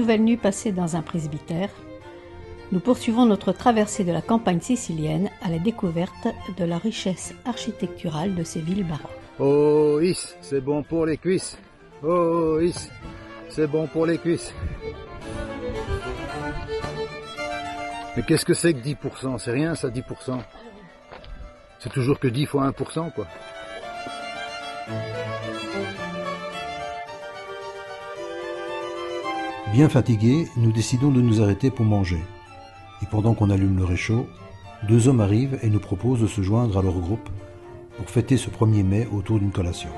nouvelle nuit passée dans un presbytère, nous poursuivons notre traversée de la campagne sicilienne à la découverte de la richesse architecturale de ces villes baroques. Oh, is, c'est bon pour les cuisses. Oh, is, c'est bon pour les cuisses. Mais qu'est-ce que c'est que 10%? C'est rien ça, 10%. C'est toujours que 10 fois 1%, quoi. Bien fatigués, nous décidons de nous arrêter pour manger. Et pendant qu'on allume le réchaud, deux hommes arrivent et nous proposent de se joindre à leur groupe pour fêter ce 1er mai autour d'une collation.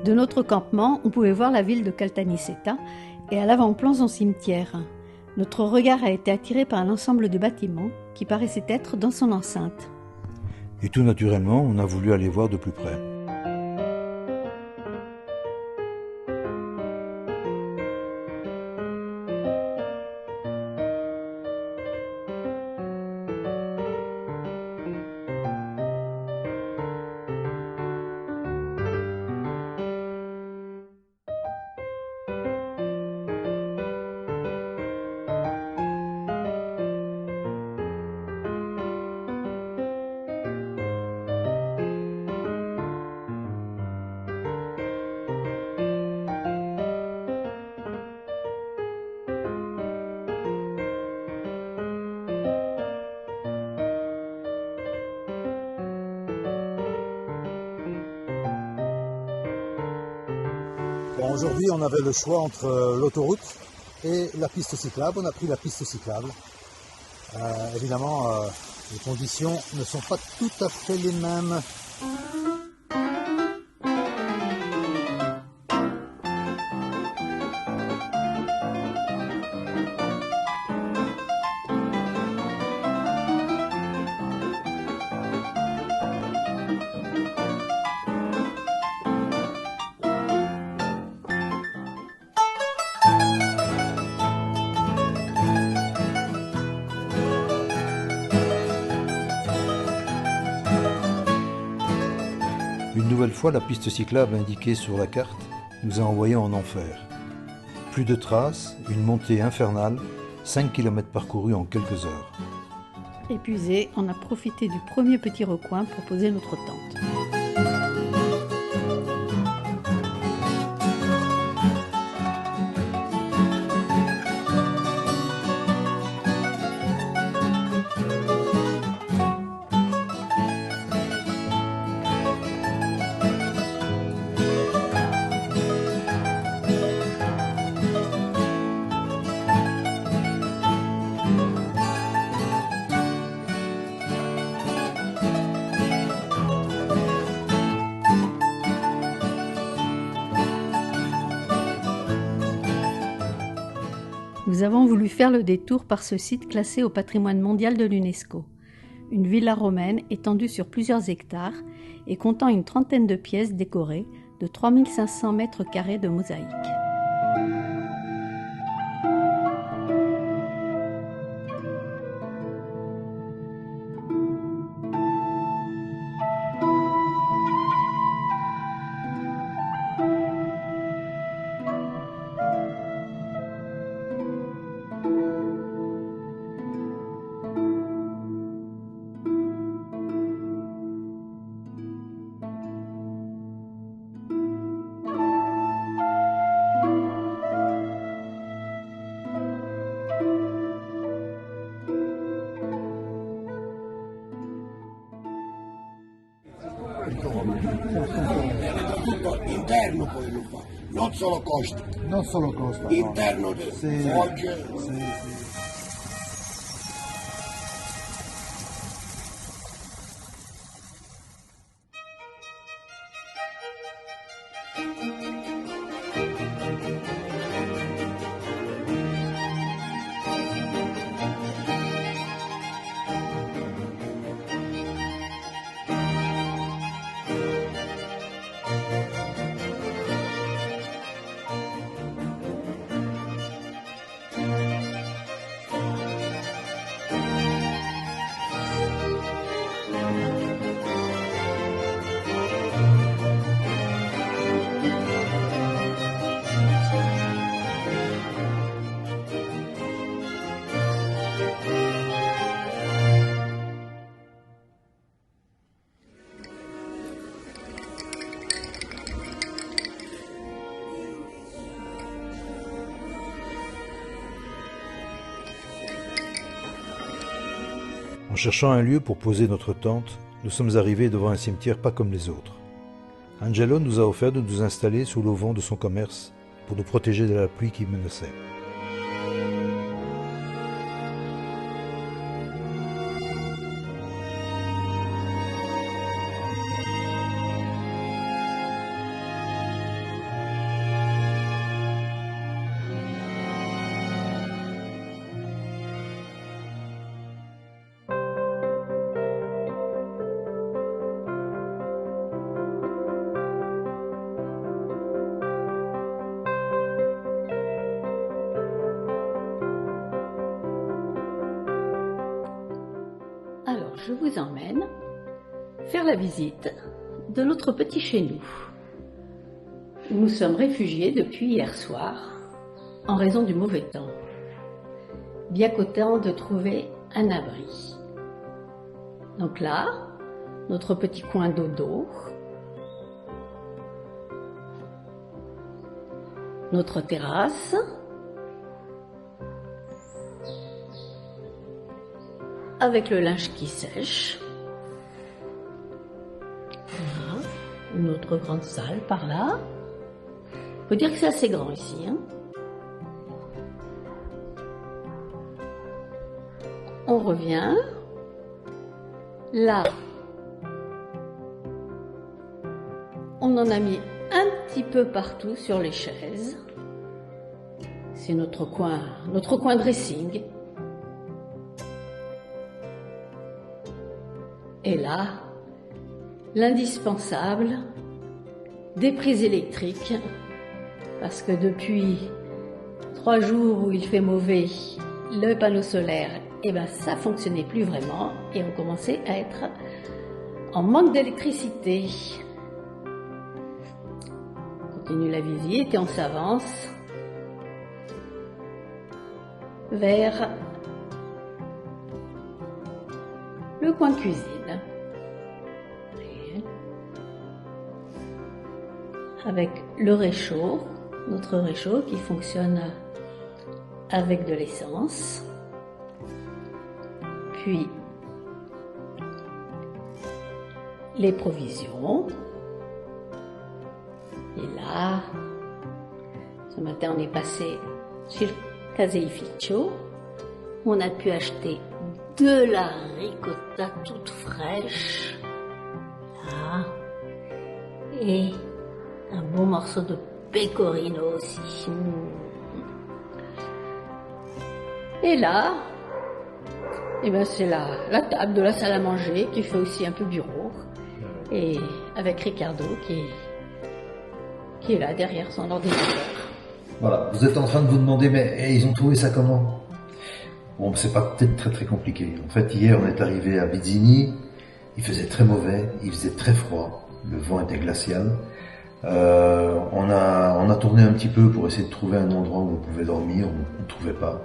De notre campement, on pouvait voir la ville de Caltanissetta et à l'avant-plan son cimetière. Notre regard a été attiré par l'ensemble de bâtiments qui paraissaient être dans son enceinte. Et tout naturellement, on a voulu aller voir de plus près. Bon, aujourd'hui, on avait le choix entre l'autoroute et la piste cyclable. On a pris la piste cyclable. Évidemment, les conditions ne sont pas tout à fait les mêmes. Une nouvelle fois, la piste cyclable indiquée sur la carte nous a envoyés en enfer. Plus de traces, une montée infernale, 5 km parcourus en quelques heures. Épuisés, on a profité du premier petit recoin pour poser notre tente. Nous avons voulu faire le détour par ce site classé au patrimoine mondial de l'UNESCO. Une villa romaine étendue sur plusieurs hectares et comptant une trentaine de pièces décorées de 3500 mètres carrés de mosaïque. tutto interno poi lo fa, non solo costa, Non solo costa. no. interno di Sì, foglie. sì. En cherchant un lieu pour poser notre tente, nous sommes arrivés devant un cimetière pas comme les autres. Angelo nous a offert de nous installer sous l'auvent de son commerce pour nous protéger de la pluie qui menaçait. Alors, je vous emmène faire la visite de notre petit chez nous. Nous sommes réfugiés depuis hier soir en raison du mauvais temps, bien qu'au temps de trouver un abri. Donc là, notre petit coin dodo, notre terrasse, avec le linge qui sèche. Voilà, une autre grande salle par là. Faut dire que c'est assez grand ici, hein. On revient. Là, on en a mis un petit peu partout sur les chaises. C'est notre coin dressing. Et là, l'indispensable, des prises électriques, parce que depuis 3 jours où il fait mauvais, le panneau solaire, ça fonctionnait plus vraiment et on commençait à être en manque d'électricité. On continue la visite et on s'avance vers le coin cuisine. Avec le réchaud, notre réchaud qui fonctionne avec de l'essence. Puis les provisions. Et là, ce matin on est passé chez le Caseificio où on a pu acheter de la ricotta toute fraîche. Là. Et un bon morceau de pecorino aussi. Et là, c'est la table de la salle à manger qui fait aussi un peu bureau. Et avec Ricardo qui est là derrière son ordinateur. Voilà, vous êtes en train de vous demander, mais ils ont trouvé ça comment? Bon, c'est pas peut-être très très compliqué. En fait, hier on est arrivé à Vizzini, il faisait très mauvais, il faisait très froid, le vent était glacial. On a tourné un petit peu pour essayer de trouver un endroit où on pouvait dormir, on ne trouvait pas.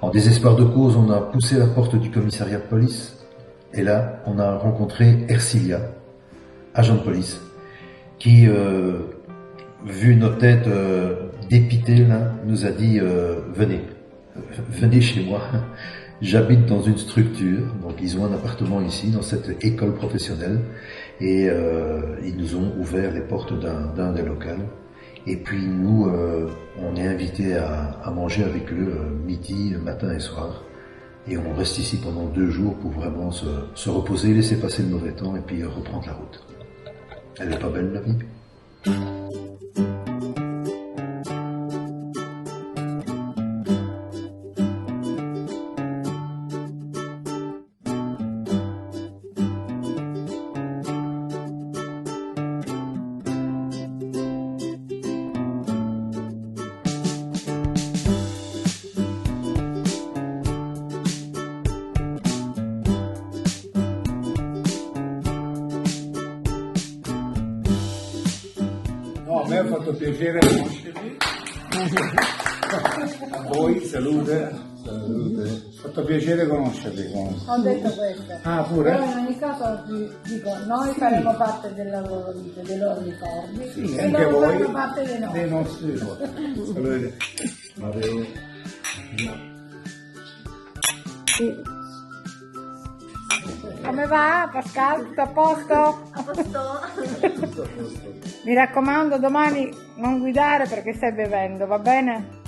En désespoir de cause, on a poussé la porte du commissariat de police, et là, on a rencontré Ercilia, agent de police, qui, vu nos têtes dépitées, là, nous a dit venez chez moi. J'habite dans une structure, donc ils ont un appartement ici, dans cette école professionnelle, Et ils nous ont ouvert les portes d'un des locaux. Et puis nous, on est invités à manger avec eux midi, matin et soir. Et on reste ici pendant 2 jours pour vraiment se reposer, laisser passer le mauvais temps et puis reprendre la route. Elle est pas belle la vie? No, a me ha fatto piacere conoscervi. A voi, salute. Salute. Ha fatto piacere conoscervi comunque. Ho detto questo. Ah, pure? Però in ogni caso vi dico, noi faremo parte della loro vita, dei loro ricordi. Sì, e anche loro voi. faranno parte dei nostri. Dei nostri ricordi. Salute. Matteo. Come va Pascal? Tutto a posto? A posto? Mi raccomando, domani non guidare perché stai bevendo, va bene?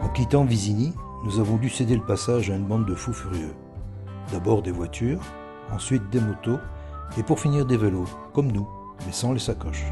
En quittant Visigny, nous avons dû céder le passage à une bande de fous furieux. D'abord des voitures, ensuite des motos, et pour finir des vélos, comme nous, mais sans les sacoches.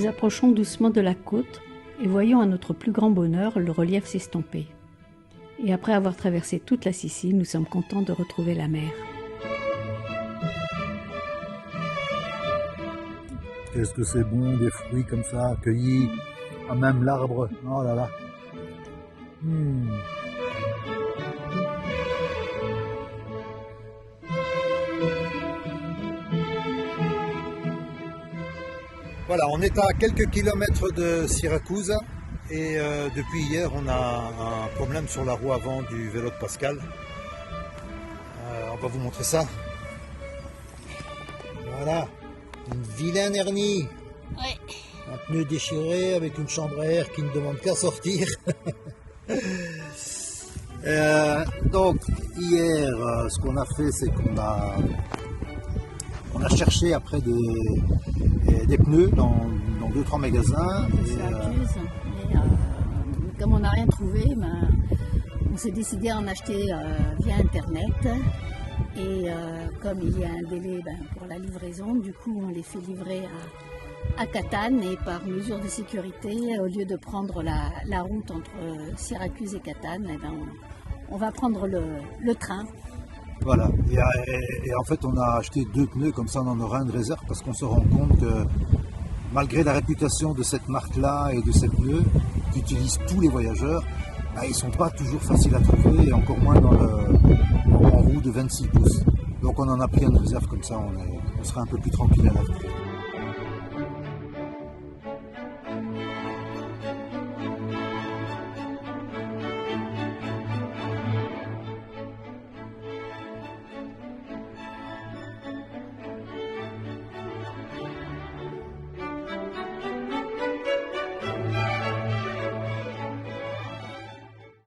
nous approchons doucement de la côte et voyons à notre plus grand bonheur le relief s'estomper. Et après avoir traversé toute la Sicile, nous sommes contents de retrouver la mer. Qu'est-ce que c'est bon, des fruits comme ça, cueillis à même l'arbre. Oh là là. Voilà, on est à quelques kilomètres de Syracuse et depuis hier on a un problème sur la roue avant du vélo de Pascal. On va vous montrer ça. Voilà, une vilaine hernie. Ouais. Un pneu déchiré avec une chambre à air qui ne demande qu'à sortir. Donc hier, ce qu'on a fait, c'est qu'on a cherché après des pneus dans 2-3 magasins. Comme on n'a rien trouvé, on s'est décidé à en acheter via internet. Et comme il y a un délai pour la livraison, du coup on les fait livrer à Catane, et par mesure de sécurité, au lieu de prendre la route entre Syracuse et Catane, on va prendre le train. Voilà, et en fait on a acheté 2 pneus, comme ça on en aura un de réserve, parce qu'on se rend compte que malgré la réputation de cette marque-là et de ces pneus qu'utilisent tous les voyageurs, ils ne sont pas toujours faciles à trouver, et encore moins en roue de 26 pouces. Donc on en a pris un de réserve, comme ça on sera un peu plus tranquille à l'avenir.